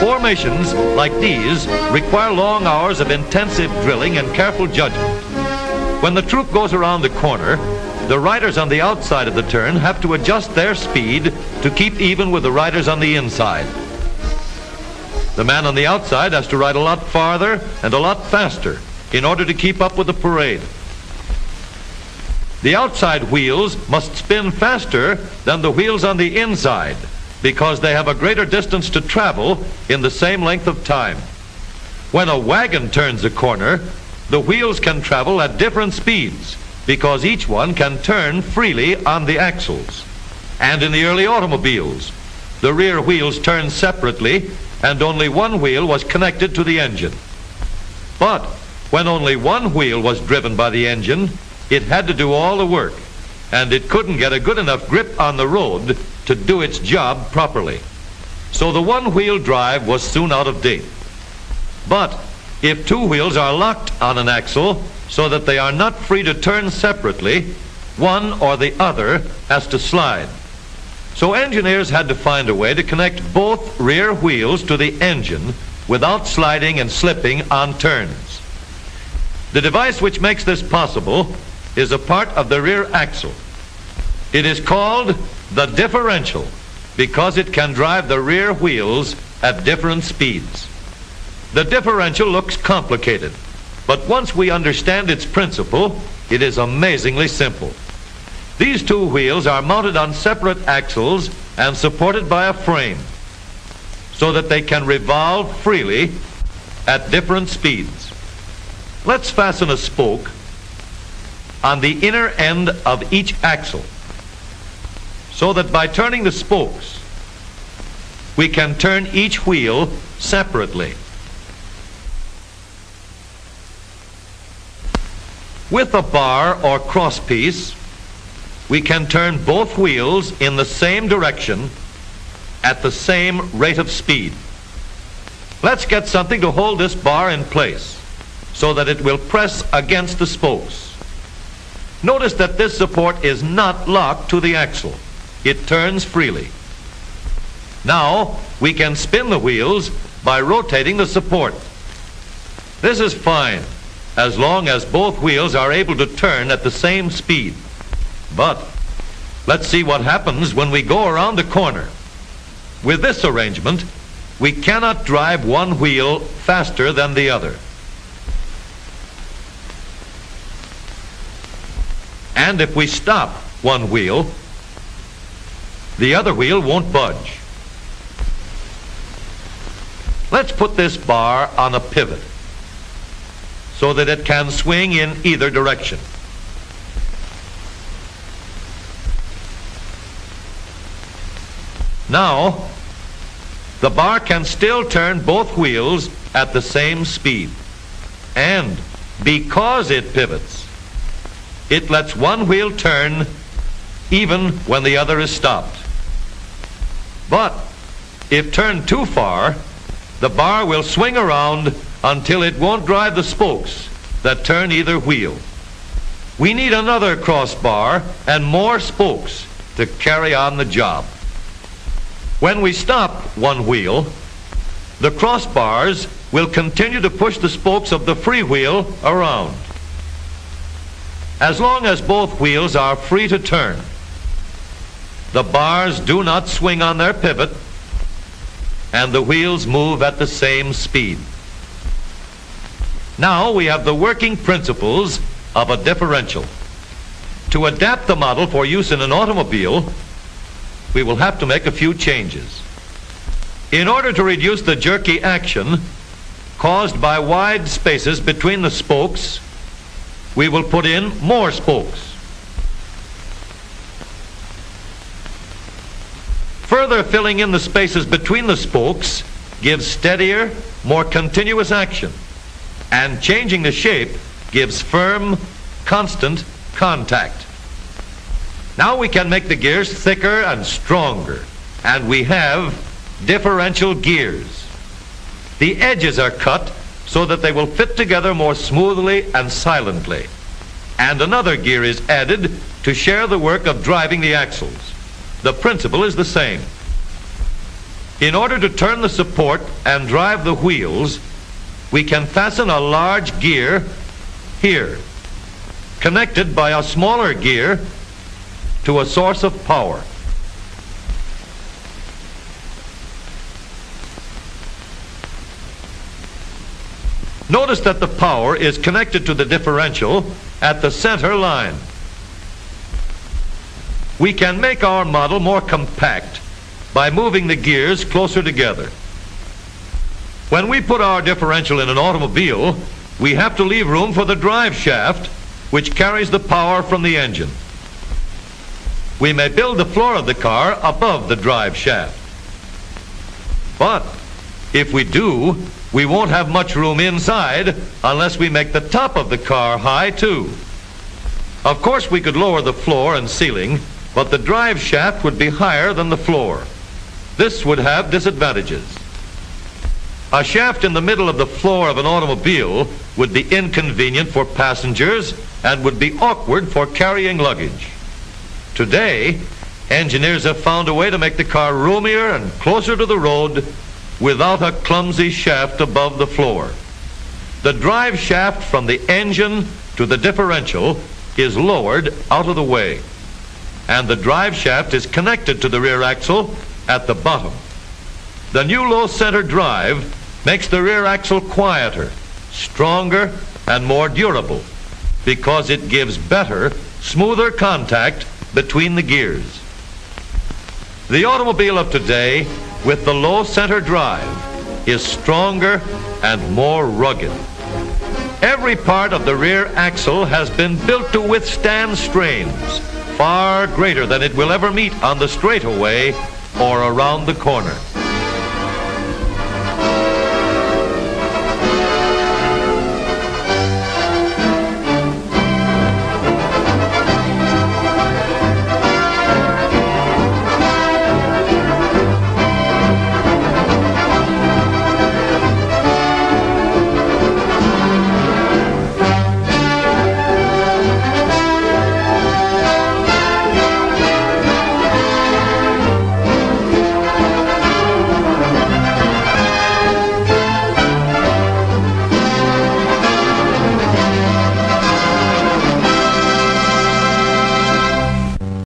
Formations like these require long hours of intensive drilling and careful judgment. When the troop goes around the corner, the riders on the outside of the turn have to adjust their speed to keep even with the riders on the inside. The man on the outside has to ride a lot farther and a lot faster in order to keep up with the parade. The outside wheels must spin faster than the wheels on the inside because they have a greater distance to travel in the same length of time. When a wagon turns a corner, the wheels can travel at different speeds because each one can turn freely on the axles. And in the early automobiles, the rear wheels turned separately and only one wheel was connected to the engine. But when only one wheel was driven by the engine, it had to do all the work, and it couldn't get a good enough grip on the road to do its job properly. So the one-wheel drive was soon out of date. But if two wheels are locked on an axle so that they are not free to turn separately, one or the other has to slide. So engineers had to find a way to connect both rear wheels to the engine without sliding and slipping on turns. The device which makes this possible is a part of the rear axle. It is called the differential because it can drive the rear wheels at different speeds. The differential looks complicated, but once we understand its principle, it is amazingly simple. These two wheels are mounted on separate axles and supported by a frame so that they can revolve freely at different speeds. Let's fasten a spoke on the inner end of each axle so that by turning the spokes, we can turn each wheel separately. With a bar or crosspiece, we can turn both wheels in the same direction at the same rate of speed. Let's get something to hold this bar in place so that it will press against the spokes. Notice that this support is not locked to the axle. It turns freely. Now we can spin the wheels by rotating the support. This is fine as long as both wheels are able to turn at the same speed. But let's see what happens when we go around the corner. With this arrangement, we cannot drive one wheel faster than the other. And if we stop one wheel, the other wheel won't budge. Let's put this bar on a pivot so that it can swing in either direction. Now, the bar can still turn both wheels at the same speed. And because it pivots, it lets one wheel turn even when the other is stopped. But if turned too far, the bar will swing around until it won't drive the spokes that turn either wheel. We need another crossbar and more spokes to carry on the job. When we stop one wheel, the crossbars will continue to push the spokes of the free wheel around. As long as both wheels are free to turn, the bars do not swing on their pivot and the wheels move at the same speed. Now we have the working principles of a differential. To adapt the model for use in an automobile, we will have to make a few changes. In order to reduce the jerky action caused by wide spaces between the spokes, we will put in more spokes. Further filling in the spaces between the spokes gives steadier, more continuous action, and changing the shape gives firm, constant contact. Now we can make the gears thicker and stronger, and we have differential gears. The edges are cut so that they will fit together more smoothly and silently. And another gear is added to share the work of driving the axles. The principle is the same. In order to turn the support and drive the wheels, we can fasten a large gear here, connected by a smaller gear to a source of power. Notice that the power is connected to the differential at the center line. We can make our model more compact by moving the gears closer together. When we put our differential in an automobile, we have to leave room for the drive shaft, which carries the power from the engine. We may build the floor of the car above the drive shaft. But if we do, we won't have much room inside unless we make the top of the car high too. Of course, we could lower the floor and ceiling, but the drive shaft would be higher than the floor. This would have disadvantages. A shaft in the middle of the floor of an automobile would be inconvenient for passengers and would be awkward for carrying luggage. Today, engineers have found a way to make the car roomier and closer to the road without a clumsy shaft above the floor. The drive shaft from the engine to the differential is lowered out of the way, and the drive shaft is connected to the rear axle at the bottom. The new low center drive makes the rear axle quieter, stronger, and more durable because it gives better, smoother contact between the gears. The automobile of today with the low center drive is stronger and more rugged. Every part of the rear axle has been built to withstand strains far greater than it will ever meet on the straightaway or around the corner.